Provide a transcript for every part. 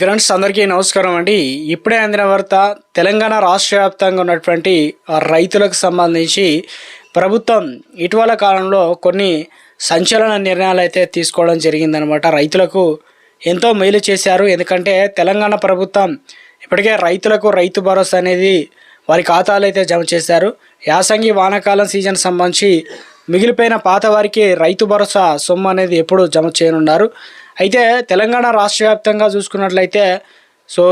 Friends అందరికీ నమస్కారం అండి. ఇప్పుడే అందిన వార్త, తెలంగాణ రాష్ట్ర వ్యాప్తంగా ఉన్నటువంటి రైతులకు సంబంధించి ప్రభుత్వం ఇటీవల కాలంలో కొన్ని సంచలన నిర్ణయాలు అయితే తీసుకోవడం జరిగిందనమాట. రైతులకు ఎంతో మేలు చేశారు. ఎందుకంటే తెలంగాణ ప్రభుత్వం ఇప్పటికే రైతులకు రైతు భరోసా అనేది వారి ఖాతాలు అయితే జమ చేశారు. యాసంగి వానాకాలం సీజన్ సంబంధించి మిగిలిపోయిన పాత వారికి రైతు భరోసా సొమ్ము అనేది ఎప్పుడు జమ చేయనున్నారు. అయితే తెలంగాణ రాష్ట్ర వ్యాప్తంగా చూసుకున్నట్లయితే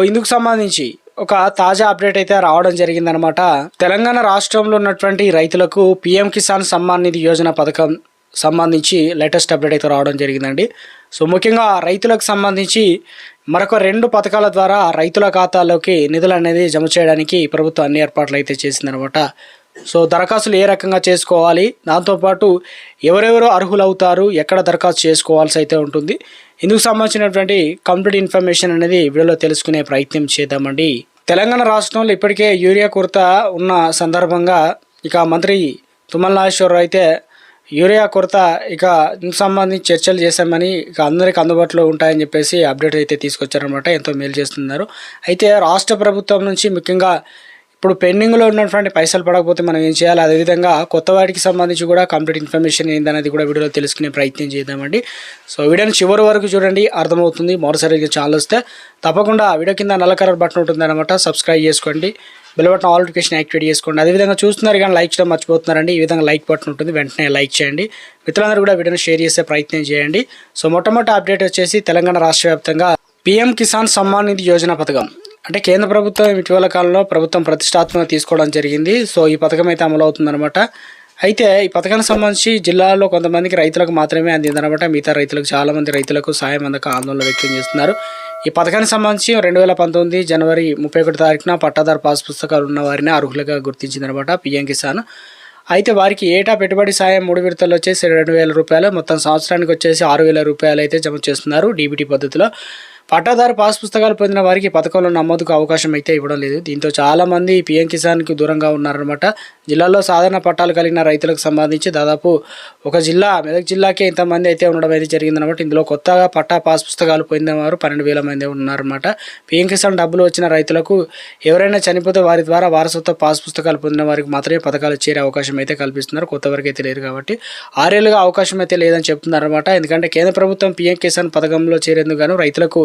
ఇందుకు సంబంధించి ఒక తాజా అప్డేట్ అయితే రావడం జరిగిందనమాట. తెలంగాణ రాష్ట్రంలో ఉన్నటువంటి రైతులకు పిఎం కిసాన్ సమ్మాన్ నిధి యోజన పథకం సంబంధించి లేటెస్ట్ అప్డేట్ అయితే రావడం జరిగిందండి. ముఖ్యంగా రైతులకు సంబంధించి మరొక 2 పథకాల ద్వారా రైతుల ఖాతాల్లోకి నిధులు అనేది జమ చేయడానికి ప్రభుత్వం అన్ని ఏర్పాట్లు అయితే చేసిందనమాట. దరఖాస్తులు ఏ రకంగా చేసుకోవాలి, దాంతోపాటు ఎవరెవరు అర్హులు అవుతారు, ఎక్కడ దరఖాస్తు చేసుకోవాల్సి అయితే ఉంటుంది, ఇందుకు సంబంధించినటువంటి కంప్లీట్ ఇన్ఫర్మేషన్ అనేది వీడియోలో తెలుసుకునే ప్రయత్నం చేద్దామండి. తెలంగాణ రాష్ట్రంలో ఇప్పటికే యూరియా కొరత ఉన్న సందర్భంగా మంత్రి తుమ్మల నాగేశ్వరరావు అయితే యూరియా కొరత ఇందుకు సంబంధించి చర్చలు చేశామని అందరికి అందుబాటులో ఉంటాయని చెప్పేసి అప్డేట్ అయితే తీసుకొచ్చారనమాట. ఎంతో మేలు చేస్తున్నారు. అయితే రాష్ట్ర ప్రభుత్వం నుంచి ముఖ్యంగా ఇప్పుడు పెండింగ్లో ఉన్నటువంటి పైసలు పడకపోతే మనం ఏం చేయాలి, అదేవిధంగా కొత్త వాటికి సంబంధించి కూడా కంప్లీట్ ఇన్ఫర్మేషన్ ఏందనేది కూడా వీడియోలో తెలుసుకునే ప్రయత్నం చేద్దామండి. వీడియోని చివరి వరకు చూడండి, అర్థమవుతుంది. మరోసారి ఛానల్ వస్తే తప్పకుండా వీడియో కింద నల్ల కలర్ బటన్ ఉంటుంది అనమాట, సబ్స్క్రైబ్ చేసుకోండి, bell button all notification activate చేసుకోండి. అదేవిధంగా చూస్తున్నారు కానీ లైక్ చేయడం మర్చిపోతున్నారండి. ఈ విధంగా లైక్ బటన్ ఉంటుంది, వెంటనే లైక్ చేయండి. మిత్రులందరూ కూడా వీడియోని షేర్ చేసే ప్రయత్నం చేయండి. మొట్టమొదటి అప్డేట్ వచ్చేసి తెలంగాణ రాష్ట్ర వ్యాప్తంగా పిఎం కిసాన్ సమ్మాన్ నిధి యోజన పథకం అంటే కేంద్ర ప్రభుత్వం ఇటీవల కాలంలో ప్రభుత్వం ప్రతిష్టాత్మకంగా తీసుకోవడం జరిగింది. ఈ పథకం అయితే అమలు అవుతుందన్నమాట. అయితే ఈ పథకానికి సంబంధించి జిల్లాలో కొంతమందికి రైతులకు మాత్రమే అందిందనమాట. మిగతా రైతులకు చాలామంది రైతులకు సాయం అందక ఆందోళన వ్యక్తం చేస్తున్నారు. ఈ పథకానికి సంబంధించి 2019 జనవరి 31 తారీఖున పట్టాదారు పాస్ పుస్తకాలు ఉన్న వారిని అర్హులుగా గుర్తించిందనమాట పిఎం కిసాన్. అయితే వారికి ఏటా పెట్టుబడి సాయం 3 విడతల్లో వచ్చేసి 2,000 రూపాయలు, మొత్తం సంవత్సరానికి వచ్చేసి 6,000 రూపాయలు అయితే జమ చేస్తున్నారు డీబీటీ పద్ధతిలో. పట్టాదారు పాస్ పుస్తకాలు పొందిన వారికి పథకంలో నమోదుకు అవకాశం అయితే ఇవ్వడం లేదు. దీంతో చాలామంది పిఎం కిసాన్కి దూరంగా ఉన్నారనమాట. జిల్లాలో సాధారణ పట్టాలు కలిగిన రైతులకు సంబంధించి దాదాపు ఒక జిల్లా మెదక్ జిల్లాకే ఇంతమంది అయితే ఉండడం అయితే జరిగిందనమాట. ఇందులో కొత్తగా పట్టా పాస్ పుస్తకాలు పొందిన వారు 12,000 మంది ఉన్నారన్నమాట. పిఎం కిసాన్ డబ్బులు వచ్చిన రైతులకు ఎవరైనా చనిపోతే వారి ద్వారా వారసత్వ పాస్ పుస్తకాలు పొందిన వారికి మాత్రమే పథకాలు చేరే అవకాశం అయితే కల్పిస్తున్నారు. కొత్త వరకు అయితే లేరు కాబట్టి 6 ఏళ్ళుగా అవకాశం అయితే లేదని చెప్తున్నారన్నమాట. ఎందుకంటే కేంద్ర ప్రభుత్వం పిఎం కిసాన్ పథకంలో చేరేందుకు గాను రైతులకు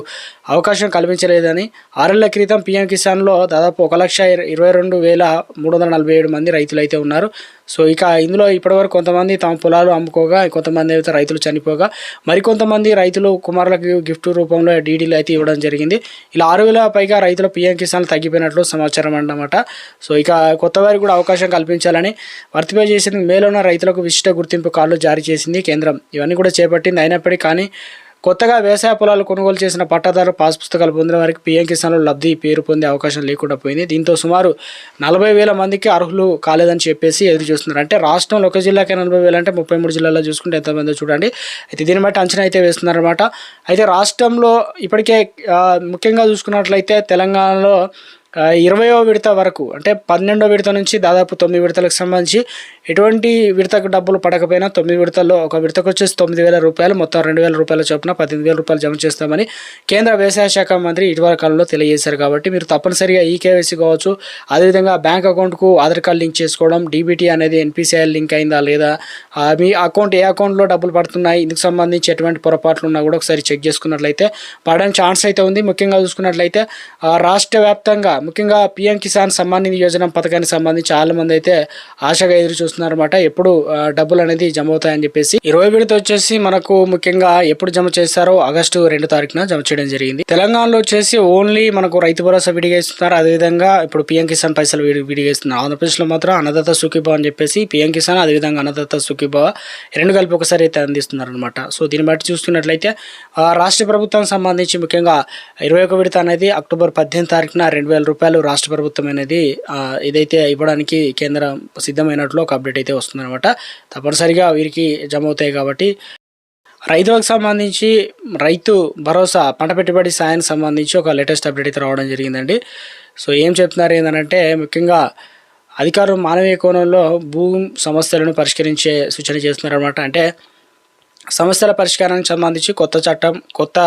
అవకాశం కల్పించలేదని 6 ఏళ్ల క్రితం పిఎం కిసాన్లో దాదాపు 1,22,347 మంది రైతులు అయితే ఉన్నారు. ఇందులో ఇప్పటివరకు కొంతమంది తమ పొలాలు అమ్ముకోగా, కొంతమంది అయితే రైతులు చనిపోగా, మరికొంతమంది రైతులు కుమారులకు గిఫ్ట్ రూపంలో డీడీలు అయితే ఇవ్వడం జరిగింది. ఇలా 6,000 పైగా రైతులు పిఎం కిసాన్ తగ్గిపోయినట్లు సమాచారం అన్నమాట. కొత్త వారికి కూడా అవకాశం కల్పించాలని వర్తింప చేసేందుకు మేలున్న రైతులకు విశిష్ట గుర్తింపు కార్డులు జారీ చేసింది కేంద్రం. ఇవన్నీ కూడా చేపట్టింది. అయినప్పటికీ కానీ కొత్తగా వ్యవసాయ పొలాలు కొనుగోలు చేసిన పట్టాదారు పాస్ పుస్తకాలు పొందిన వారికి పిఎం కిసాన్లో లబ్ధి పేరు పొందే అవకాశం లేకుండా పోయింది. దీంతో సుమారు 40,000 మందికి అర్హులు కాలేదని చెప్పేసి ఎదురు చూస్తున్నారు. అంటే రాష్ట్రంలో ఒక జిల్లాకే 40,000 అంటే 33 జిల్లాల్లో చూసుకుంటే ఎంతమంది చూడండి. అయితే దీన్ని బట్టి అంచనా అయితే వేస్తున్నారన్నమాట. అయితే రాష్ట్రంలో ఇప్పటికే ముఖ్యంగా చూసుకున్నట్లయితే తెలంగాణలో 20వ విడత వరకు అంటే 12వ విడత నుంచి దాదాపు 9 విడతలకు సంబంధించి ఎటువంటి విడతకు డబ్బులు పడకపోయినా 9 విడతల్లో ఒక విడతకు వచ్చేసి 9,000 రూపాయలు, మొత్తం 2,000 రూపాయల చొప్పున 18,000 రూపాయలు జమ చేస్తామని కేంద్ర వ్యవసాయ శాఖ మంత్రి ఇటీవల కాలంలో తెలియజేశారు. కాబట్టి మీరు తప్పనిసరిగా ఈకేవైసీ కావచ్చు, అదేవిధంగా బ్యాంక్ అకౌంట్కు ఆధార్ కార్డు లింక్ చేసుకోవడం, డీబీటీ అనేది ఎన్పిసిఐ లింక్ అయిందా లేదా, మీ అకౌంట్ ఏ అకౌంట్లో డబ్బులు పడుతున్నాయి, ఇందుకు సంబంధించి ఎటువంటి పొరపాట్లు ఉన్నా కూడా ఒకసారి చెక్ చేసుకున్నట్లయితే పడడానికి ఛాన్స్ అయితే ఉంది. ముఖ్యంగా చూసుకున్నట్లయితే రాష్ట్ర వ్యాప్తంగా ముఖ్యంగా పిఎం కిసాన్ సమ్మాన్ నిధి యోజన పథకానికి సంబంధించి చాలా మంది అయితే ఆశగా ఎదురు చూస్తున్నారన్నమాట. ఎప్పుడు డబ్బులు అనేది జమ అవుతాయని చెప్పేసి 20 విడత వచ్చేసి మనకు ముఖ్యంగా ఎప్పుడు జమ చేస్తారో ఆగస్టు 2 తారీఖున జమ చేయడం జరిగింది. తెలంగాణలో వచ్చేసి ఓన్లీ మనకు రైతు భరోసా విడిగా ఇస్తున్నారు. అదేవిధంగా ఇప్పుడు పిఎం కిసాన్ పైసలు విడిగా ఇస్తున్నారు. ఆంధ్రప్రదేశ్లో మాత్రం అన్నదాత సుఖీభావ అని చెప్పేసి పిఎం కిసాన్ అదేవిధంగా అన్నదాత సుఖీభావ 2 కలిపి ఒకసారి అయితే అందిస్తున్నారు అనమాట. దీన్ని బట్టి చూస్తున్నట్లయితే రాష్ట్ర ప్రభుత్వం సంబంధించి ముఖ్యంగా 21 విడత అనేది అక్టోబర్ 18 తారీఖున 2,000 రూపాయలు రాష్ట్ర ప్రభుత్వం అనేది ఇదైతే ఇవ్వడానికి కేంద్రం సిద్ధమైనట్లు ఒక అప్డేట్ అయితే వస్తుందన్నమాట. తప్పనిసరిగా వీరికి జమ అవుతాయి. కాబట్టి రైతులకు సంబంధించి రైతు భరోసా పంట పెట్టుబడి సాయానికి సంబంధించి ఒక లేటెస్ట్ అప్డేట్ అయితే రావడం జరిగిందండి. ఏం చెప్తున్నారు ఏంటంటే ముఖ్యంగా అధికారులు మానవీయ కోణంలో భూమి సమస్యలను పరిష్కరించే సూచన చేస్తున్నారు అనమాట. అంటే సమస్యల పరిష్కారానికి సంబంధించి కొత్త చట్టం, కొత్త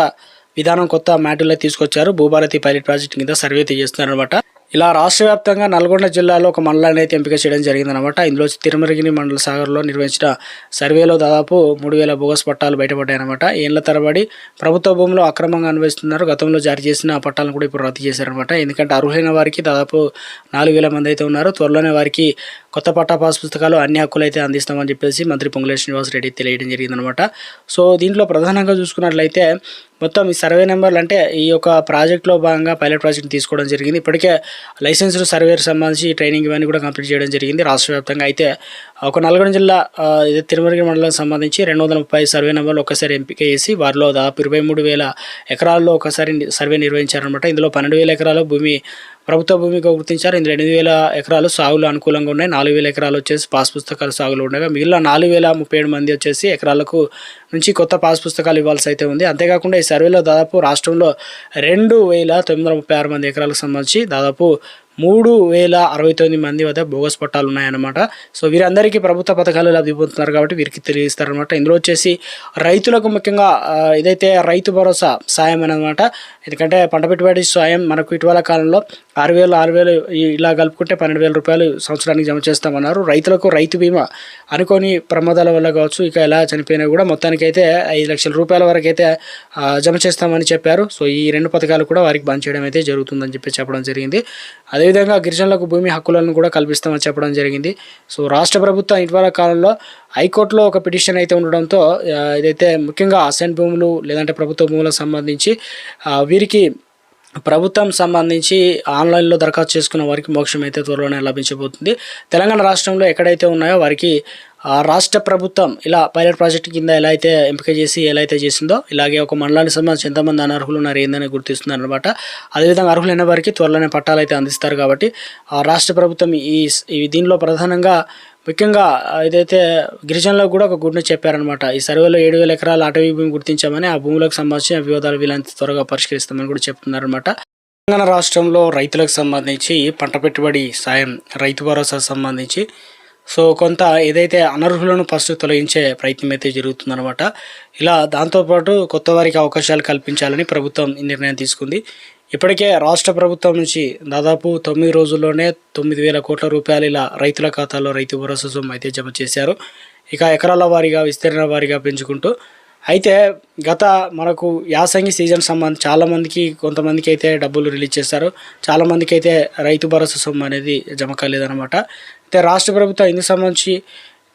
విధానం కొత్త మాడ్యూల్లో తీసుకొచ్చారు. భూభారతి పైలట్ ప్రాజెక్ట్ కింద సర్వే చేస్తున్నారనమాట. ఇలా రాష్ట్ర వ్యాప్తంగా నల్గొండ జిల్లాలో ఒక మండలాన్ని అయితే ఎంపిక చేయడం జరిగిందనమాట. ఇందులో తిరుమలగిరి మండల సాగర్లో నిర్వహించిన సర్వేలో దాదాపు 3000 బోగస్ పట్టాలు బయటపడ్డాయన్నమాట. ఏళ్ల తరబడి ప్రభుత్వ భూములు అక్రమంగా అనుభవిస్తున్నారు. గతంలో జారీ చేసిన పట్టాలను కూడా ఇప్పుడు రద్దు చేశారనమాట. ఎందుకంటే అర్హులైన వారికి దాదాపు 4000 మంది అయితే ఉన్నారు. త్వరలోనే వారికి కొత్త పట్టా పాస్ పుస్తకాలు అన్ని హక్కులు అయితే అందిస్తామని చెప్పేసి మంత్రి పొంగులేటి శ్రీనివాస్ రెడ్డి తెలియడం జరిగిందనమాట. సో దీంట్లో ప్రధానంగా చూసుకున్నట్లయితే మొత్తం ఈ సర్వే నెంబర్లు అంటే ఈ యొక్క ప్రాజెక్ట్లో భాగంగా పైలట్ ప్రాజెక్ట్ తీసుకోవడం జరిగింది. ఇప్పటికే లైసెన్స్డ్ సర్వేర్ సంబంధించి ట్రైనింగ్ ఇవన్నీ కూడా కంప్లీట్ చేయడం జరిగింది రాష్ట్ర వ్యాప్తంగా. అయితే ఒక నల్గొండ జిల్లా తిరుమలగిరి మండలం సంబంధించి 230 సర్వే నెంబర్లు ఒకసారి ఎంపిక చేసి వారిలో దాదాపు 23,000 ఎకరాల్లో ఒకసారి సర్వే నిర్వహించారనమాట. ఇందులో 12,000 ఎకరాల భూమి ప్రభుత్వ భూమిగా గుర్తించారు. ఇందులో 8,000 ఎకరాలు సాగులు అనుకూలంగా ఉన్నాయి. 4,000 ఎకరాలు వచ్చేసి పాస్ పుస్తకాలు సాగులు ఉండగా మిగిలిన 4,037 మంది వచ్చేసి ఎకరాలకు నుంచి కొత్త పాస్ పుస్తకాలు ఇవ్వాల్సి అయితే ఉంది. అంతేకాకుండా ఈ సర్వేలో దాదాపు రాష్ట్రంలో 2,936 మంది ఎకరాలకు సంబంధించి దాదాపు 3,069 మంది వద్ద బోగస్ పట్టాలు ఉన్నాయన్నమాట. సో వీరందరికీ ప్రభుత్వ పథకాలు లబ్ధి పొందుతున్నారు కాబట్టి వీరికి తెలియజేస్తారనమాట. ఇందులో వచ్చేసి రైతులకు ముఖ్యంగా ఇదైతే రైతు భరోసా సాయం అనమాట. ఎందుకంటే పంట పెట్టుబడి సాయం మనకు ఇటీవల కాలంలో 6,000 ఇలా కలుపుకుంటే 12,000 రూపాయలు సంవత్సరానికి జమ చేస్తామన్నారు. రైతులకు రైతు బీమా అనుకోని ప్రమాదాల వల్ల కావచ్చు, ఇక ఎలా చనిపోయినా కూడా మొత్తానికి అయితే 5 లక్షల రూపాయల వరకు అయితే జమ చేస్తామని చెప్పారు. సో ఈ 2 పథకాలు కూడా వారికి బంద్ చేయడం అయితే జరుగుతుందని చెప్పి చెప్పడం జరిగింది. అదేవిధంగా గిరిజనులకు భూమి హక్కులను కూడా కల్పిస్తామని చెప్పడం జరిగింది. సో రాష్ట్ర ప్రభుత్వం ఇటీవల కాలంలో హైకోర్టులో ఒక పిటిషన్ అయితే ఉండడంతో ఇదైతే ముఖ్యంగా అసైన్ భూములు లేదంటే ప్రభుత్వ భూములకు సంబంధించి వీరికి ప్రభుత్వం సంబంధించి ఆన్లైన్లో దరఖాస్తు చేసుకున్న వారికి మోక్షం అయితే త్వరలోనే లభించబోతుంది. తెలంగాణ రాష్ట్రంలో ఎక్కడైతే ఉన్నాయో వారికి రాష్ట్ర ప్రభుత్వం ఇలా పైలట్ ప్రాజెక్ట్ కింద ఎలా అయితే ఎంపిక చేసి ఎలా అయితే చేసిందో ఇలాగే ఒక మండలానికి సంబంధించి ఎంతమంది అనర్హులు ఉన్నారు ఏందని గుర్తిస్తున్నారు అనమాట. అదేవిధంగా అర్హులైన వారికి త్వరలోనే పట్టాలు అయితే అందిస్తారు. కాబట్టి రాష్ట్ర ప్రభుత్వం ఈ దీనిలో ప్రధానంగా ముఖ్యంగా ఏదైతే గిరిజనులకు కూడా ఒక గుడ్ని చెప్పారనమాట. ఈ సర్వేలో 7,000 ఎకరాల అటవీ భూమి గుర్తించామని ఆ భూములకు సంబంధించిన వివాదాలు వీలంత త్వరగా పరిష్కరిస్తామని కూడా చెప్తున్నారనమాట. తెలంగాణ రాష్ట్రంలో రైతులకు సంబంధించి పంట పెట్టుబడి సాయం రైతు భరోసా సంబంధించి సో కొంత ఏదైతే అనర్హులను ఫస్ట్ తొలగించే ప్రయత్నం అయితే జరుగుతుందన్నమాట. ఇలా దాంతోపాటు కొత్త వారికి అవకాశాలు కల్పించాలని ప్రభుత్వం ఈ నిర్ణయం తీసుకుంది. ఇప్పటికే రాష్ట్ర ప్రభుత్వం నుంచి దాదాపు 9 రోజుల్లోనే 9,000 కోట్ల రూపాయలు ఇలా రైతుల ఖాతాలో రైతు భరోసా సొమ్ము అయితే జమ చేశారు. ఇక ఎకరాల వారీగా విస్తీర్ణ వారీగా పెంచుకుంటూ అయితే గత మనకు యాసంగి సీజన్ సంబంధించి చాలామందికి కొంతమందికి అయితే డబ్బులు రిలీజ్ చేశారు. చాలామందికి అయితే రైతు భరోసా సొమ్ము అనేది జమ కాలేదన్నమాట. అయితే రాష్ట్ర ప్రభుత్వం ఇందుకు సంబంధించి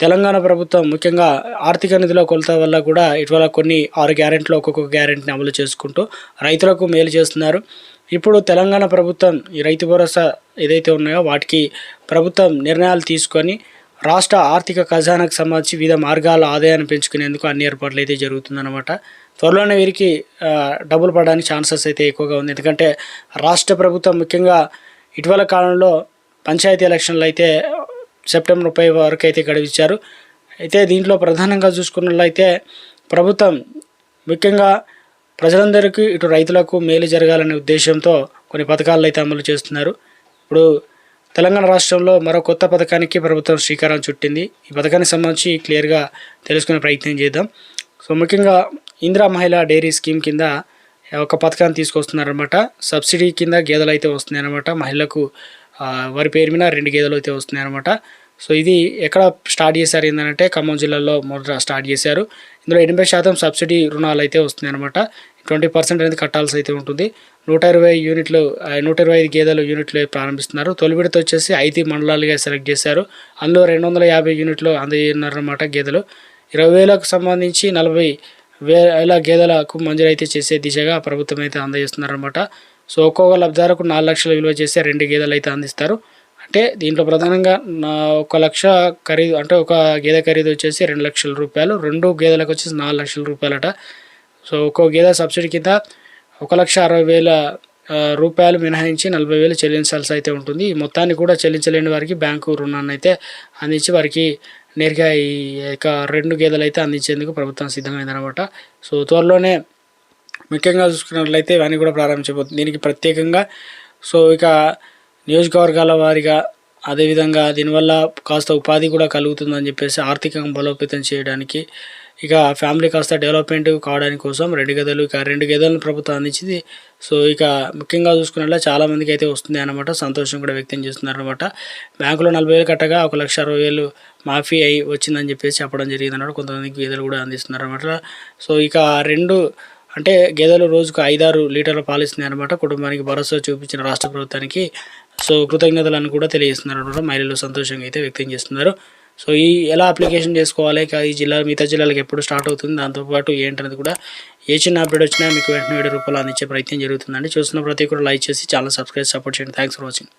తెలంగాణ ప్రభుత్వం ముఖ్యంగా ఆర్థిక నిధుల కొలత వల్ల కూడా ఇటీవల కొన్ని 6 గ్యారెంటీలు ఒక్కొక్క గ్యారెంటీని అమలు చేసుకుంటూ రైతులకు మేలు చేస్తున్నారు. ఇప్పుడు తెలంగాణ ప్రభుత్వం ఈ రైతు భరోసా ఏదైతే ఉన్నాయో వాటికి ప్రభుత్వం నిర్ణయాలు తీసుకొని రాష్ట్ర ఆర్థిక ఖజానాకు సంబంధించి వివిధ మార్గాల ఆదాయాన్ని పెంచుకునేందుకు అన్ని ఏర్పాట్లు అయితే జరుగుతుందన్నమాట. త్వరలోనే వీరికి డబ్బులు పడడానికి ఛాన్సెస్ అయితే ఎక్కువగా ఉంది. ఎందుకంటే రాష్ట్ర ప్రభుత్వం ముఖ్యంగా ఇటీవల కాలంలో పంచాయతీ ఎలక్షన్లు అయితే సెప్టెంబర్ 30 వరకు అయితే గడివిచ్చారు. అయితే దీంట్లో ప్రధానంగా చూసుకున్నట్లయితే ప్రభుత్వం ముఖ్యంగా ప్రజలందరికీ ఇటు రైతులకు మేలు జరగాలనే ఉద్దేశంతో కొన్ని పథకాలు అయితే అమలు చేస్తున్నారు. ఇప్పుడు తెలంగాణ రాష్ట్రంలో మరో కొత్త పథకానికి ప్రభుత్వం శ్రీకారం చుట్టింది. ఈ పథకానికి సంబంధించి క్లియర్గా తెలుసుకునే ప్రయత్నం చేద్దాం. సో ముఖ్యంగా ఇందిరా మహిళా డైరీ స్కీమ్ కింద ఒక పథకాన్ని తీసుకొస్తున్నారనమాట. సబ్సిడీ కింద గేదెలు అయితే వస్తున్నాయి అనమాట. మహిళలకు వారి పేరు మీద 2 గేదెలు అయితే వస్తున్నాయి అనమాట. సో ఇది ఎక్కడ స్టార్ట్ చేశారు ఏంటంటే ఖమ్మం జిల్లాలో మొదట స్టార్ట్ చేశారు. ఇందులో 80% సబ్సిడీ రుణాలు అయితే వస్తున్నాయి అనమాట. 20% అనేది కట్టాల్సి అయితే ఉంటుంది. 125 గేదెల యూనిట్లు ప్రారంభిస్తున్నారు. తొలి విడత వచ్చేసి 5 మండలాలుగా సెలెక్ట్ చేశారు. అందులో 250 యూనిట్లు అందజేయన్నారన్నమాట గేదెలు. 20,000కు సంబంధించి 40,000 గేదెలకు మంజూరు అయితే చేసే దిశగా ప్రభుత్వం అయితే అందజేస్తున్నారన్నమాట. సో ఒక్కొక్క లబ్ధిదారుకు 4 లక్షల విలువ చేసే 2 గేదెలు అయితే అందిస్తారు. అంటే దీంట్లో ప్రధానంగా 1 లక్ష ఖరీదు అంటే ఒక గేదె ఖరీదు వచ్చేసి 2 లక్షల రూపాయలు, 2 గేదెలకు వచ్చేసి 4 లక్షల రూపాయలట. సో ఒక్కో గేదె సబ్సిడీ కింద 1,60,000 రూపాయలు మినహాయించి 40,000 చెల్లించాల్సి అయితే ఉంటుంది. ఈ మొత్తాన్ని కూడా చెల్లించలేని వారికి బ్యాంకు రుణాన్ని అయితే అందించి వారికి నేరుగా ఈ యొక్క 2 గేదెలు అయితే అందించేందుకు ప్రభుత్వం సిద్ధమైందనమాట. సో త్వరలోనే ముఖ్యంగా చూసుకున్నట్లయితే ఇవన్నీ కూడా ప్రారంభించబోతుంది. దీనికి ప్రత్యేకంగా సో ఇక నియోజకవర్గాల వారీగా అదేవిధంగా దీనివల్ల కాస్త ఉపాధి కూడా కలుగుతుందని చెప్పేసి ఆర్థికంగా బలోపేతం చేయడానికి ఇక ఫ్యామిలీ కాస్త డెవలప్మెంట్ కావడానికి కోసం 2 గేదెలు, ఇక 2 గేదెలను ప్రభుత్వం అందించింది. సో ఇక ముఖ్యంగా చూసుకున్నట్లయితే చాలామందికి అయితే వస్తుంది అన్నమాట. సంతోషం కూడా వ్యక్తం చేస్తున్నారన్నమాట. బ్యాంకులో 40,000 కట్టగా 1,60,000 మాఫీ అయి వచ్చిందని చెప్పేసి చెప్పడం జరిగిందన్నమాట. కొంతమందికి గేదెలు కూడా అందిస్తున్నారన్నమాట. సో ఇక 2 అంటే గేదెలు రోజుకు 5-6 లీటర్ల పాలు ఇస్తున్నాయి అన్నమాట. కుటుంబానికి భరోసా చూపించిన రాష్ట్ర ప్రభుత్వానికి సో కృతజ్ఞతలను కూడా తెలియజేస్తున్నారు అన్నమాట. మహిళలు సంతోషంగా అయితే వ్యక్తం చేస్తున్నారు. సో ఎలా అప్లికేషన్ చేసుకోవాలి, ఈ జిల్లా మిగతా జిల్లాలకు ఎప్పుడు స్టార్ట్ అవుతుంది, దాంతోపాటు ఏంటనేది కూడా ఏ చిన్న అప్డేట్ వచ్చినా మీకు వెంటనే వీడియో రూపంలో అందించే ప్రయత్నం జరుగుతుందండి. చూస్తున్న ప్రతి ఒక్కరు లైక్ చేసి ఛానల్ సబ్స్క్రైబ్ సపోర్ట్ చేయండి. Thanks for watching.